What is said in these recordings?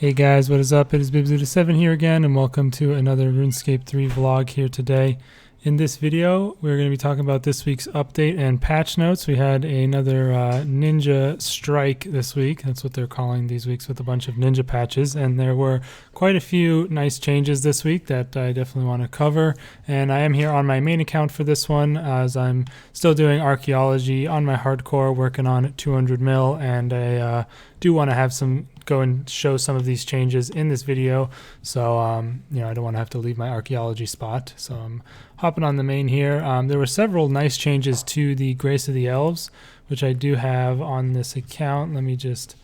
Hey guys, what is up? It is Bibzuda7 here again, and welcome to another RuneScape 3 vlog here today. In this video, we're going to be talking about this week's update and patch notes. We had another ninja strike this week. That's what they're calling these weeks, with a bunch of ninja patches, and there were quite a few nice changes this week that I definitely want to cover. And I am here on my main account for this one, as I'm still doing archaeology on my hardcore, working on 200 mil, and I do want to have some go and show some of these changes in this video, so I don't want to have to leave my archaeology spot, so I'm hopping on the main here. There were several nice changes to the Grace of the Elves, which I do have on this account. Let me just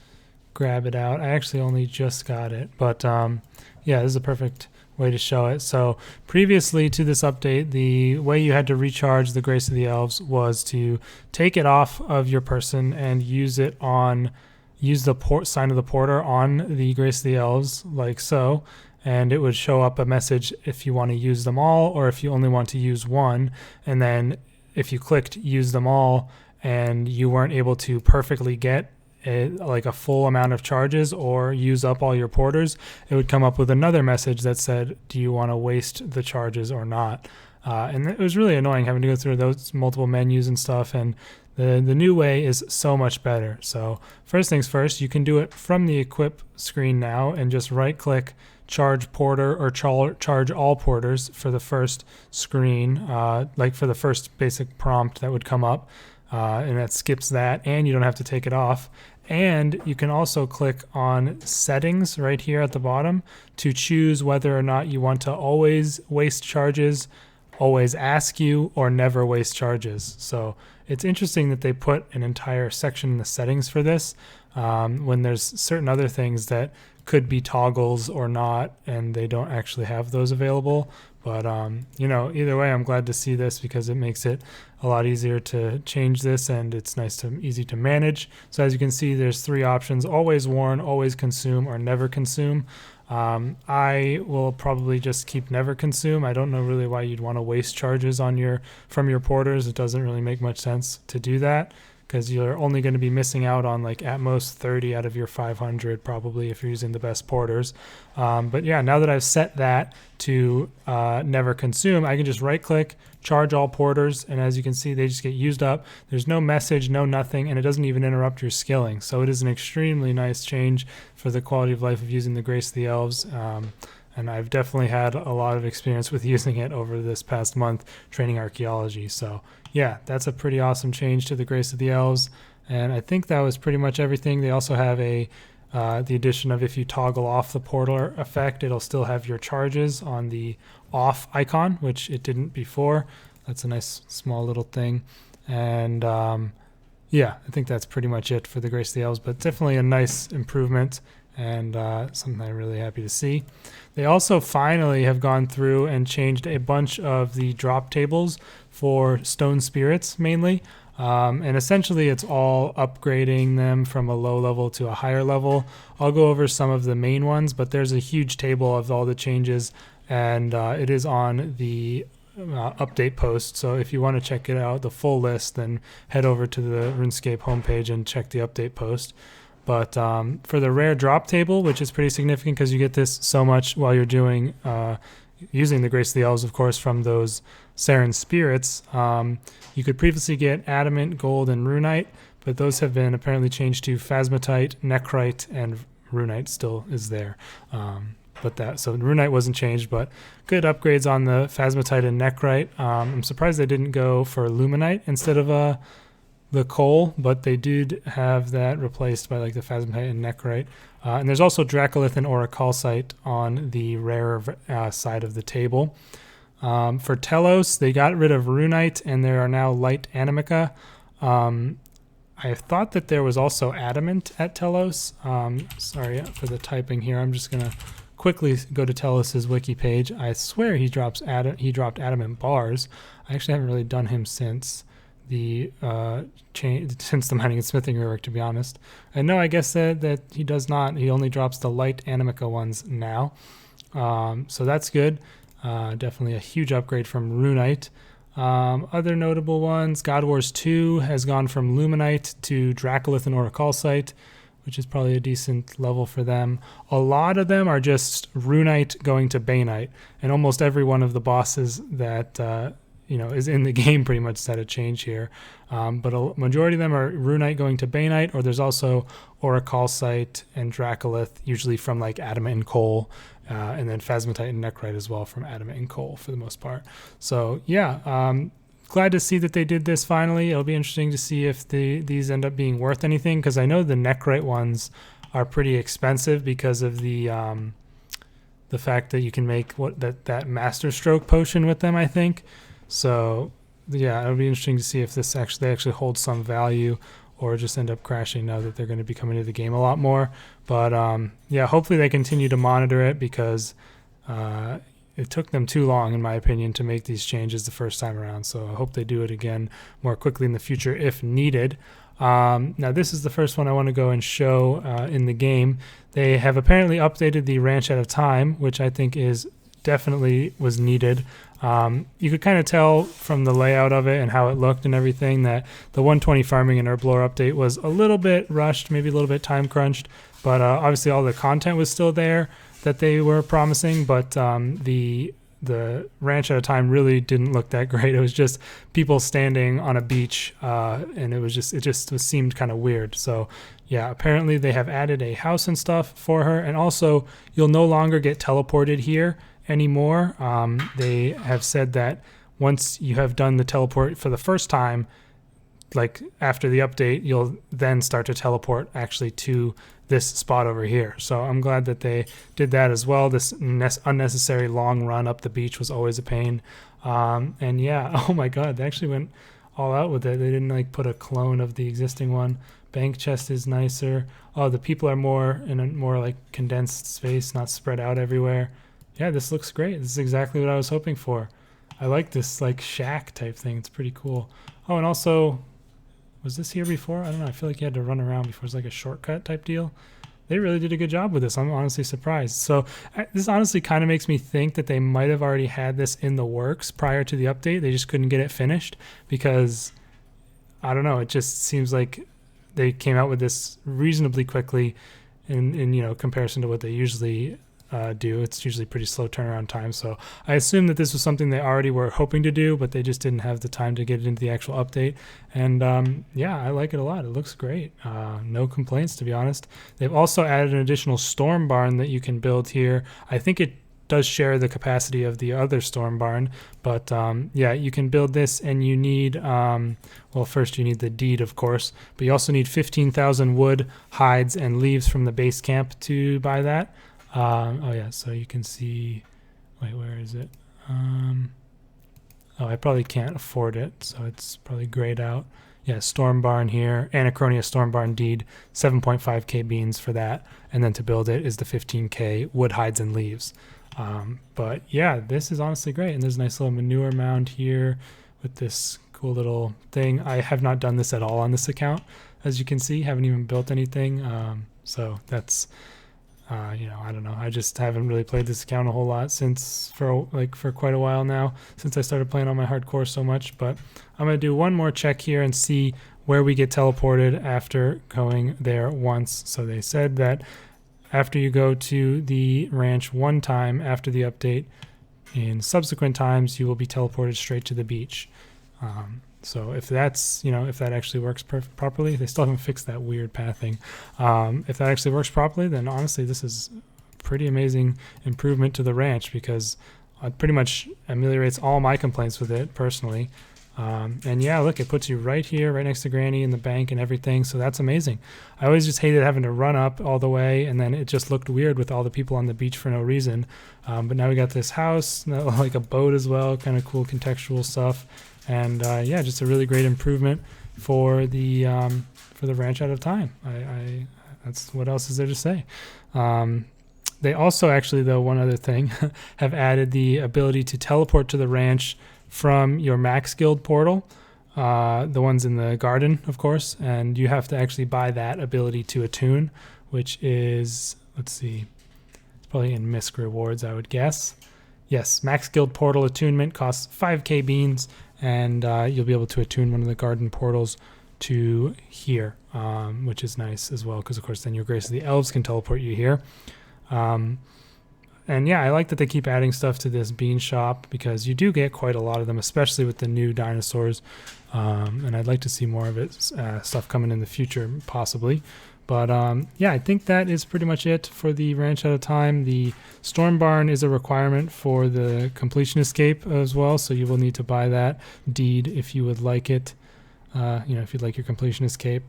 grab it out. I actually only just got it, but yeah, this is a perfect way to show it. So previously to this update, the way you had to recharge the Grace of the Elves was to take it off of your person and use the sign of the porter on the Grace of the Elves, like so, and it would show up a message if you want to use them all or if you only want to use one. And then if you clicked use them all and you weren't able to perfectly get like a full amount of charges or use up all your porters, it would come up with another message that said, do you want to waste the charges or not? And it was really annoying having to go through those multiple menus and stuff, and the new way is so much better. So first things first, you can do it from the equip screen now and just right click charge porter or charge all porters for the first screen, like for the first basic prompt that would come up, and that skips that, and you don't have to take it off. And you can also click on settings right here at the bottom to choose whether or not you want to always waste charges, always ask you, or never waste charges. So it's interesting that they put an entire section in the settings for this, when there's certain other things that could be toggles or not, and they don't actually have those available. But either way, I'm glad to see this because it makes it a lot easier to change this, and it's easy to manage. So as you can see, there's three options: always warn, always consume, or never consume. I will probably just keep never consume. I don't know really why you'd want to waste charges from your porters. It doesn't really make much sense to do that, because you're only going to be missing out on like at most 30 out of your 500 probably if you're using the best porters. But yeah, now that I've set that to never consume, I can just right click, charge all porters, and as you can see, they just get used up. There's no message, no nothing, and it doesn't even interrupt your skilling. So it is an extremely nice change for the quality of life of using the Grace of the Elves. And I've definitely had a lot of experience with using it over this past month training archaeology. So yeah, that's a pretty awesome change to the Grace of the Elves. And I think that was pretty much everything. They also have the addition of, if you toggle off the portal effect, it'll still have your charges on the off icon, which it didn't before. That's a nice small little thing. And yeah, I think that's pretty much it for the Grace of the Elves, but definitely a nice improvement, and something I'm really happy to see. They also finally have gone through and changed a bunch of the drop tables for stone spirits mainly, and essentially it's all upgrading them from a low level to a higher level. I'll go over some of the main ones, but there's a huge table of all the changes, and it is on the update post. So if you want to check it out, the full list, then head over to the RuneScape homepage and check the update post. But for the rare drop table, which is pretty significant because you get this so much while you're doing using the Grace of the Elves, of course, from those Saren spirits, you could previously get adamant, gold, and runite, but those have been apparently changed to phasmatite, nechrite, and runite still is there. So runite wasn't changed, but good upgrades on the phasmatite and nechrite. I'm surprised they didn't go for luminite instead of the coal, but they did have that replaced by like the phasmatite and nechrite. And there's also dracolith and auricalcite on the rarer side of the table. For Telos, they got rid of runite, and there are now light animica. I thought that there was also adamant at Telos. Sorry for the typing here. I'm just gonna quickly go to Telos's wiki page. I swear he dropped adamant bars. I actually haven't really done him since the mining and smithing rework, to be honest. And no, I guess that he does not. He only drops the light animica ones now. So that's good. Definitely a huge upgrade from runite. Other notable ones: God Wars 2 has gone from luminite to dracolith and auricalcite, which is probably a decent level for them. A lot of them are just Runite going to Bainite, and almost every one of the bosses that is in the game pretty much set a change here. But a majority of them are Runite going to Bainite, or there's also Orichalcite and Dracolith, usually from like Adamant and Coal, and then Phasmatite and Necrite as well from Adamant and Coal for the most part. So yeah, glad to see that they did this finally. It'll be interesting to see if these end up being worth anything, because I know the Necrite ones are pretty expensive because of the fact that you can make that Master Stroke potion with them, I think. So yeah, it'll be interesting to see if this actually holds some value, or just end up crashing now that they're going to be coming to the game a lot more. But yeah, hopefully they continue to monitor it, because it took them too long, in my opinion, to make these changes the first time around. So I hope they do it again more quickly in the future if needed. Now this is the first one I want to go and show in the game. They have apparently updated the Ranch Out of Time, which I think is definitely was needed. You could kind of tell from the layout of it and how it looked and everything that the 120 farming and herblore update was a little bit rushed, maybe a little bit time crunched, but obviously all the content was still there that they were promising, but the Ranch Out of Time really didn't look that great. It was just people standing on a beach, and it just seemed kind of weird. So yeah, apparently they have added a house and stuff for her, and also you'll no longer get teleported here anymore. They have said that once you have done the teleport for the first time, like after the update, you'll then start to teleport actually to this spot over here. So I'm glad that they did that as well. This unnecessary long run up the beach was always a pain. And yeah, oh my god, they actually went all out with it. They didn't like put a clone of the existing one. Bank chest is nicer. Oh, the people are more in a more like condensed space, not spread out everywhere. Yeah, this looks great. This is exactly what I was hoping for. I like this like shack type thing. It's pretty cool. Oh, and also, was this here before? I don't know. I feel like you had to run around before. It's like a shortcut type deal. They really did a good job with this. I'm honestly surprised. So this honestly kind of makes me think that they might have already had this in the works prior to the update. They just couldn't get it finished because, I don't know, it just seems like they came out with this reasonably quickly in comparison to what they usually do. It's usually pretty slow turnaround time. So I assume that this was something they already were hoping to do, but they just didn't have the time to get it into the actual update. And yeah, I like it a lot. It looks great. No complaints, to be honest. They've also added an additional storm barn that you can build here. I think it does share the capacity of the other storm barn, but yeah, you can build this, and you need well, first you need the deed, of course, but you also need 15,000 wood, hides, and leaves from the base camp to buy that. Oh yeah, so you can see, wait, where is it? Oh, I probably can't afford it, so it's probably grayed out. Yeah, Storm Barn here, Anachronia Storm Barn deed, 7.5k beans for that, and then to build it is the 15k wood, hides, and leaves. But yeah, this is honestly great, and there's a nice little manure mound here with this cool little thing. I have not done this at all on this account, as you can see, haven't even built anything, so that's... I don't know. I just haven't really played this account a whole lot for quite a while now, since I started playing on my hardcore so much. But I'm going to do one more check here and see where we get teleported after going there once. So they said that after you go to the ranch one time after the update, in subsequent times you will be teleported straight to the beach. So if that's, if that actually works properly, they still haven't fixed that weird pathing. If that actually works properly, then honestly, this is a pretty amazing improvement to the ranch, because it pretty much ameliorates all my complaints with it personally. And yeah, look, it puts you right here, right next to Granny and the bank and everything. So that's amazing. I always just hated having to run up all the way, and then it just looked weird with all the people on the beach for no reason. But now we got this house, like a boat as well, kind of cool contextual stuff. And yeah, just a really great improvement for the Ranch Out of Time. That's what else is there to say. They also actually, though, one other thing, have added the ability to teleport to the ranch from your Max Guild portal, the ones in the garden, of course, and you have to actually buy that ability to attune, which is, let's see, it's probably in Misc rewards, I would guess. Yes, Max Guild portal attunement costs 5k beans, and you'll be able to attune one of the garden portals to here, which is nice as well, because of course then your Grace of the Elves can teleport you here. And yeah, I like that they keep adding stuff to this bean shop, because you do get quite a lot of them, especially with the new dinosaurs. And I'd like to see more of it, stuff coming in the future, possibly. But yeah, I think that is pretty much it for the Ranch Out of Time. The Storm Barn is a requirement for the Completion Escape as well, so you will need to buy that deed if you would like it, if you'd like your Completion Escape.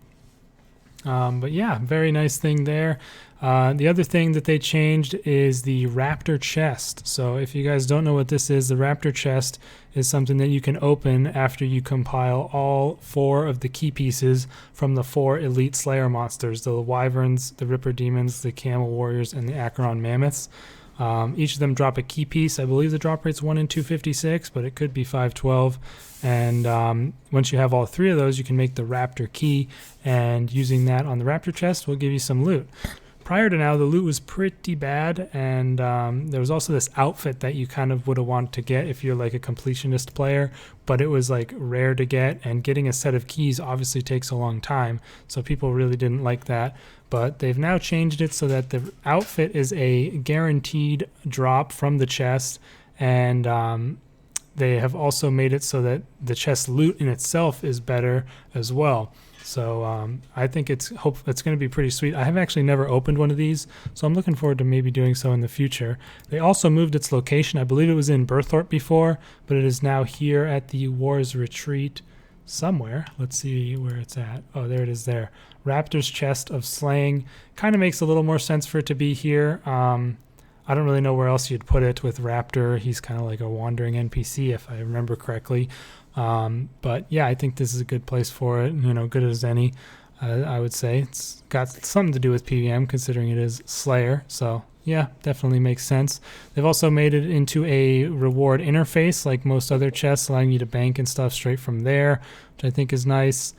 But yeah, very nice thing there. The other thing that they changed is the Raptor chest. So if you guys don't know what this is, the Raptor chest is something that you can open after you compile all 4 of the key pieces from the 4 elite Slayer monsters, the Wyverns, the Ripper Demons, the Camel Warriors, and the Acheron Mammoths. Each of them drop a key piece. I believe the drop rate's 1 in 256, but it could be 512. And once you have all 3 of those, you can make the Raptor key, and using that on the Raptor chest will give you some loot. Prior to now, the loot was pretty bad, and there was also this outfit that you kind of would have wanted to get if you're like a completionist player, but it was like rare to get, and getting a set of keys obviously takes a long time, so people really didn't like that. But they've now changed it so that the outfit is a guaranteed drop from the chest, and they have also made it so that the chest loot in itself is better as well. So I think it's going to be pretty sweet. I have actually never opened one of these, so I'm looking forward to maybe doing so in the future. They also moved its location. I believe it was in Burthorpe before, but it is now here at the War's Retreat somewhere. Let's see where it's at. Oh, there it is there. Raptor's Chest of Slaying. Kind of makes a little more sense for it to be here. I don't really know where else you'd put it with Raptor. He's kind of like a wandering NPC, if I remember correctly. But yeah, I think this is a good place for it. Good as any, I would say. It's got something to do with PVM, considering it is Slayer. So yeah, definitely makes sense. They've also made it into a reward interface, like most other chests, allowing you to bank and stuff straight from there, which I think is nice.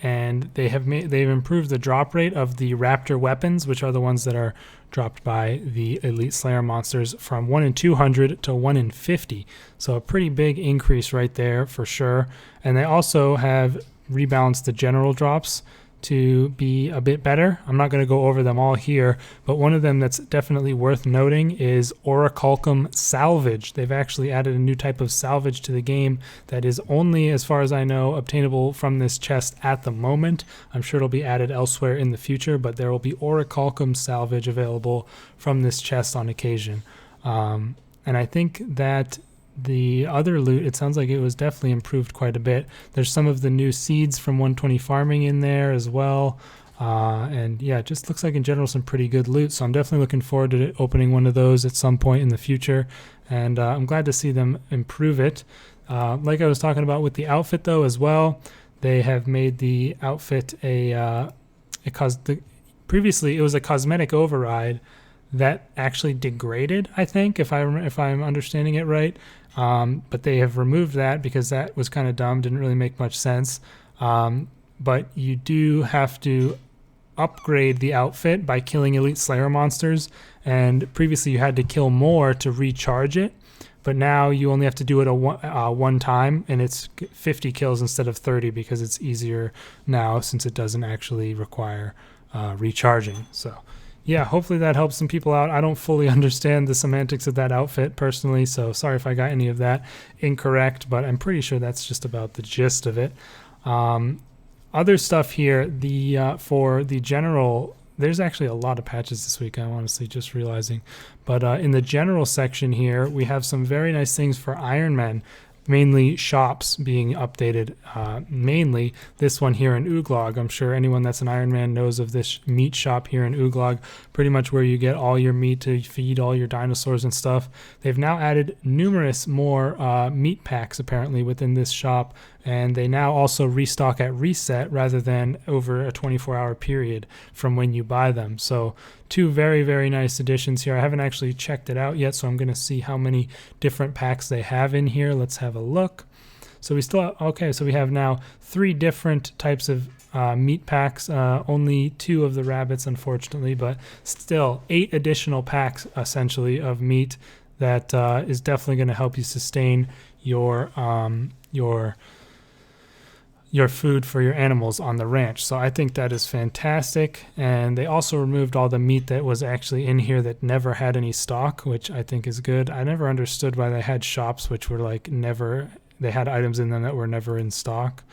And they've improved the drop rate of the Raptor weapons, which are the ones that are dropped by the Elite Slayer monsters, from 1 in 200 to 1 in 50. So a pretty big increase right there for sure. And they also have rebalanced the general drops to be a bit better. I'm not going to go over them all here, but one of them that's definitely worth noting is Orichalcum Salvage. They've actually added a new type of salvage to the game that is only, as far as I know, obtainable from this chest at the moment. I'm sure it'll be added elsewhere in the future, but there will be Orichalcum Salvage available from this chest on occasion. And I think that the other loot, it sounds like it was definitely improved quite a bit. There's some of the new seeds from 120 farming in there as well. And yeah, it just looks like in general some pretty good loot. So I'm definitely looking forward to opening one of those at some point in the future. And I'm glad to see them improve it. Like I was talking about with the outfit though as well, they have made the outfit previously it was a cosmetic override that actually degraded, I think, if I'm understanding it right. But they have removed that because that was kind of dumb, didn't really make much sense. But you do have to upgrade the outfit by killing Elite Slayer monsters, and previously you had to kill more to recharge it, but now you only have to do it one time, and it's 50 kills instead of 30 because it's easier now since it doesn't actually require recharging. So yeah, hopefully that helps some people out. I don't fully understand the semantics of that outfit personally, so sorry if I got any of that incorrect, but I'm pretty sure that's just about the gist of it. Other stuff here, for the general, there's actually a lot of patches this week, I'm honestly just realizing. But in the general section here, we have some very nice things for Iron Men. Mainly shops being updated, mainly this one here in Uglog. I'm sure anyone that's an Iron Man knows of this meat shop here in Uglog, pretty much where you get all your meat to feed all your dinosaurs and stuff. They've now added numerous more meat packs apparently within this shop, and they now also restock at reset rather than over a 24-hour period from when you buy them. So two very, very nice additions here. I haven't actually checked it out yet, so I'm going to see how many different packs they have in here. Let's have a look. So we still so we have now 3 different types of meat packs, only 2 of the rabbits unfortunately, but still 8 additional packs essentially of meat that is definitely going to help you sustain your your food for your animals on the ranch. So I think that is fantastic. And they also removed all the meat that was actually in here that never had any stock, which I think is good. I never understood why they had shops which were like they had items in them that were never in stock.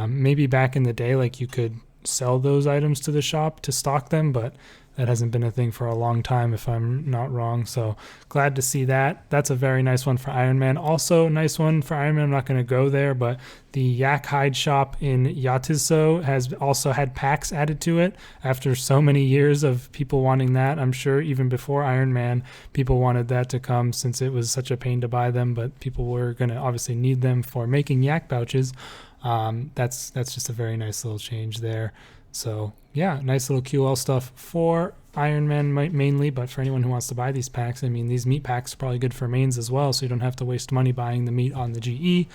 Maybe back in the day, like you could sell those items to the shop to stock them, but that hasn't been a thing for a long time, if I'm not wrong. So glad to see that. That's a very nice one for Iron Man. Also, nice one for Iron Man. I'm not going to go there, but the Yak Hide shop in Yatizo has also had packs added to it after so many years of people wanting that. I'm sure even before Iron Man, people wanted that to come since it was such a pain to buy them, but people were going to obviously need them for making yak pouches. That's just a very nice little change there. So yeah, nice little QL stuff for Iron Man mainly, but for anyone who wants to buy these packs, I mean, these meat packs are probably good for mains as well, so you don't have to waste money buying the meat on the GE.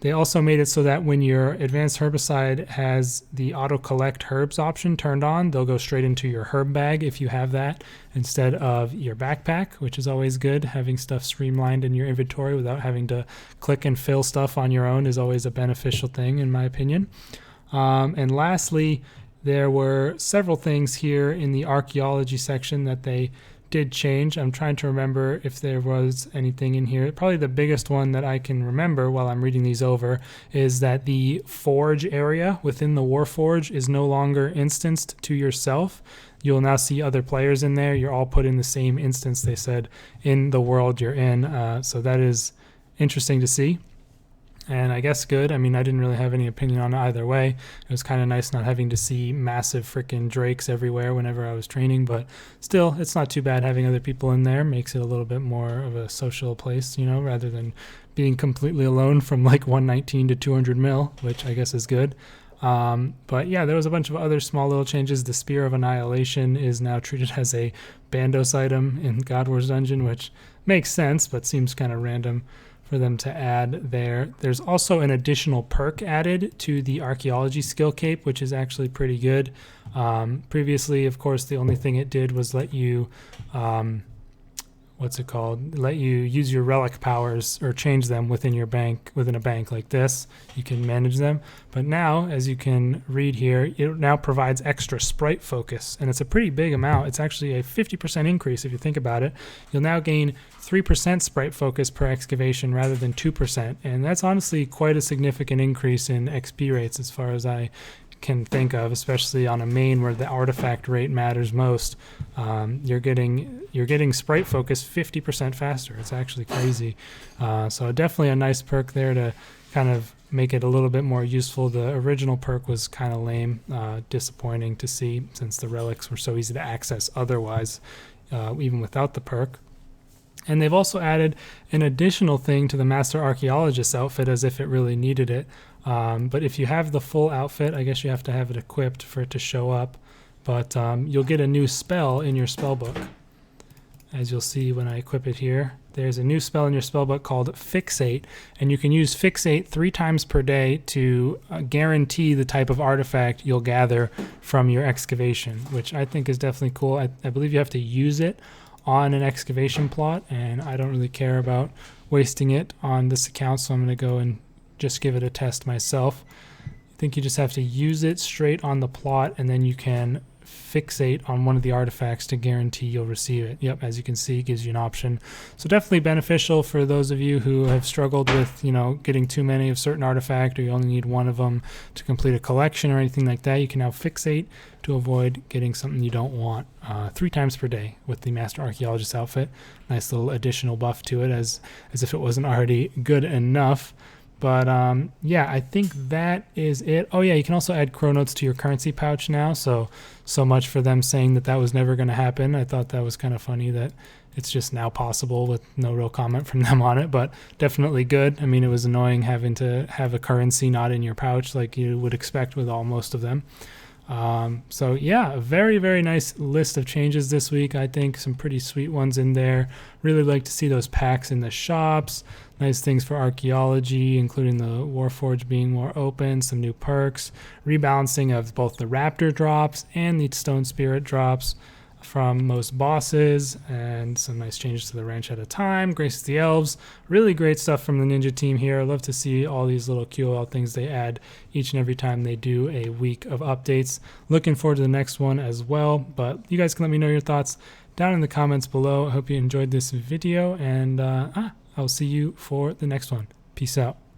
They also made it so that when your advanced herbicide has the auto collect herbs option turned on, they'll go straight into your herb bag if you have that instead of your backpack, which is always good. Having stuff streamlined in your inventory without having to click and fill stuff on your own is always a beneficial thing, in my opinion. And lastly, there were several things here in the archaeology section that they did change. I'm trying to remember if there was anything in here. Probably the biggest one that I can remember while I'm reading these over is that the forge area within the Warforge is no longer instanced to yourself. You'll now see other players in there. You're all put in the same instance, they said, in the world you're in. So that is interesting to see. And I guess good. I mean, I didn't really have any opinion on it either way. It was kind of nice not having to see massive freaking drakes everywhere whenever I was training, but still, it's not too bad having other people in there. Makes it a little bit more of a social place, you know, rather than being completely alone from like 119 to 200 mil, which I guess is good. But yeah, there was a bunch of other small little changes. The Spear of Annihilation is now treated as a Bandos item in God Wars Dungeon, which makes sense, but seems kind of random for them to add there. There's also an additional perk added to the archaeology skill cape, which is actually pretty good. Previously, of course, the only thing it did was let you let you use your relic powers or change them within your bank, within a bank like this. You can manage them. But now, as you can read here, it now provides extra sprite focus, and it's a pretty big amount. It's actually a 50% increase if you think about it. You'll now gain 3% sprite focus per excavation rather than 2%, and that's honestly quite a significant increase in XP rates as far as I can think of, especially on a main where the artifact rate matters most. You're getting sprite focus 50% faster. It's actually crazy. So definitely a nice perk there to kind of make it a little bit more useful. The original perk was kind of lame, disappointing to see since the relics were so easy to access otherwise, even without the perk. And they've also added an additional thing to the Master Archaeologist outfit as if it really needed it. But if you have the full outfit, I guess you have to have it equipped for it to show up. But you'll get a new spell in your spellbook. As you'll see when I equip it here, there's a new spell in your spellbook called Fixate. And you can use Fixate 3 times per day to guarantee the type of artifact you'll gather from your excavation, which I think is definitely cool. I believe you have to use it on an excavation plot, and I don't really care about wasting it on this account, so I'm going to go and just give it a test myself. I think you just have to use it straight on the plot, and then you can fixate on one of the artifacts to guarantee you'll receive it. Yep, as you can see, it gives you an option. So definitely beneficial for those of you who have struggled with, you know, getting too many of certain artifact, or you only need one of them to complete a collection or anything like that. You can now fixate to avoid getting something you don't want 3 times per day with the Master Archaeologist outfit. Nice little additional buff to it, as if it wasn't already good enough. But yeah, I think that is it. Oh yeah, you can also add Chronotes to your currency pouch now. So much for them saying that was never going to happen. I thought that was kind of funny that it's just now possible with no real comment from them on it, but definitely good. I mean, it was annoying having to have a currency not in your pouch like you would expect with most of them. So yeah, a very, very nice list of changes this week. I think some pretty sweet ones in there. Really like to see those packs in the shops. Nice things for archaeology, including the Warforge being more open, some new perks, rebalancing of both the Raptor drops and the Stone Spirit drops. from most bosses, and some nice changes to the ranch at a time. Graces the elves. Really great stuff from the Ninja team here. I love to see all these little QOL things they add each and every time they do a week of updates. Looking forward to the next one as well, but you guys can let me know your thoughts down in the comments below. I hope you enjoyed this video, and I'll see you for the next one. Peace out.